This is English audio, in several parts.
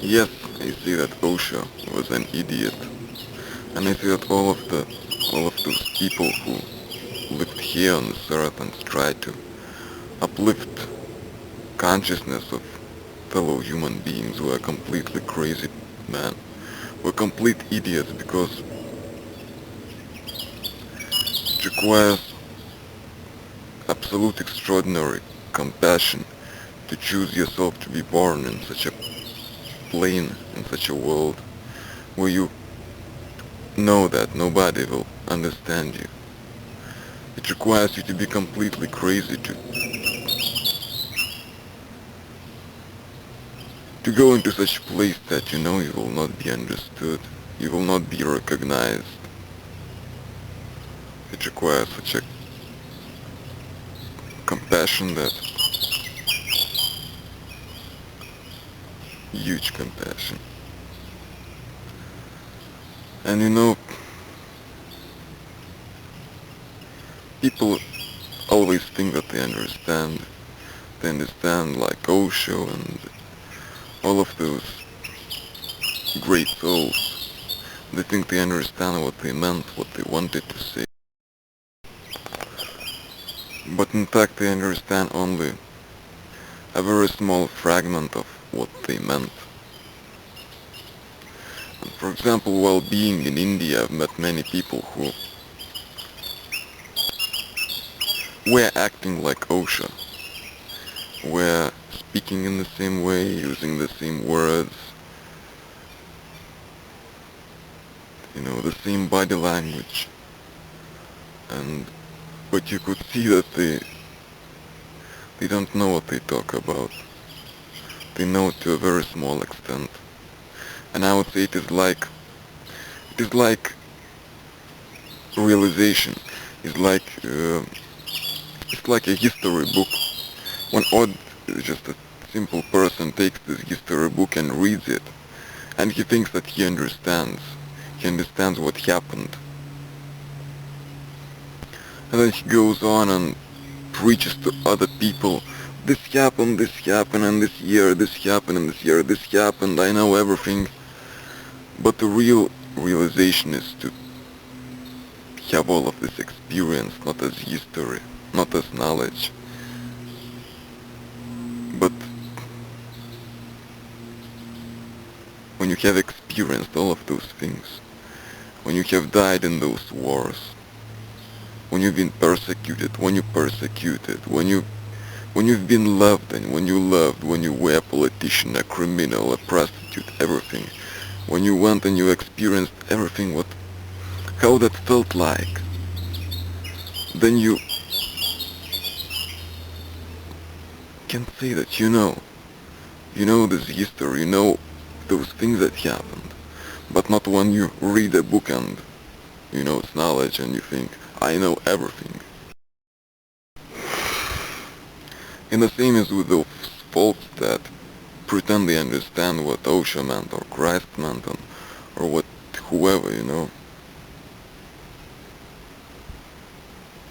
Yes, I see that Osho was an idiot, and I see that all of those people who lived here on this earth and tried to uplift consciousness of fellow human beings were completely crazy, man. Were complete idiots because it requires absolute extraordinary compassion to choose yourself to be born in such a plane, in such a world where you know that nobody will understand you. It requires you to be completely crazy to go into such a place that you know you will not be understood, you will not be recognized. It requires such a compassion, that huge compassion. And you know, people always think that they understand. They understand like Osho and all of those great souls. They think they understand what they meant, what they wanted to say. But in fact they understand only a very small fragment of what they meant. And for example, while being in India, I've met many people who were acting like Osho, were speaking in the same way, using the same words, you know, the same body language. And but you could see that they don't know what they talk about. They know it to a very small extent. And I would say it is like realization. It's like it's like a history book. One odd, just a simple person takes this history book and reads it, and he thinks that he understands. He understands what happened. And then he goes on and preaches to other people. This happened, and this happened, and this happened, I know everything. But the real realization is to have all of this experience, not as history, not as knowledge, but when you have experienced all of those things, when you have died in those wars, when you've been persecuted, when you persecuted, when you've been loved and when you loved, when you were a politician, a criminal, a prostitute, everything, when you went and you experienced everything, how that felt like, then you can say that you know this history, you know those things that happened, but not when you read a book and you know it's knowledge and you think, I know everything. And the same is with those folks that pretend they understand what Osho meant or Christ meant, or what whoever, you know.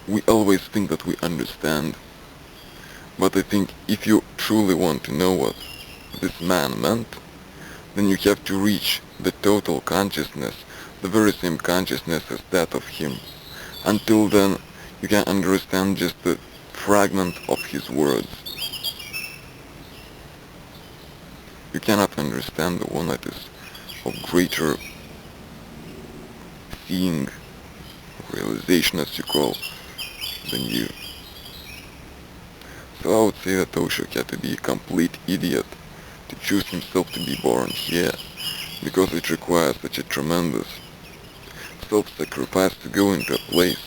We always think that we understand, but I think if you truly want to know what this man meant, then you have to reach the total consciousness, the very same consciousness as that of him. Until then, you can understand just the fragment of his words. You cannot understand the one that is of greater seeing, realization as you call, than you. So I would say that Osho had to be a complete idiot to choose himself to be born here, because it requires such a tremendous self-sacrifice to go into a place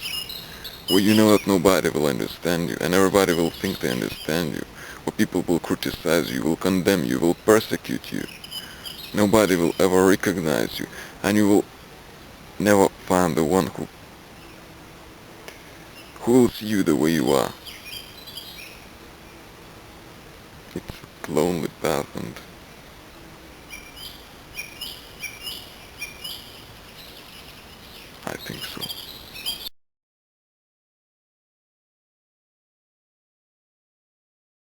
where you know that nobody will understand you, and everybody will think they understand you, where people will criticize you, will condemn you, will persecute you. Nobody will ever recognize you, and you will never find the one who will see you the way you are. It's a lonely path, and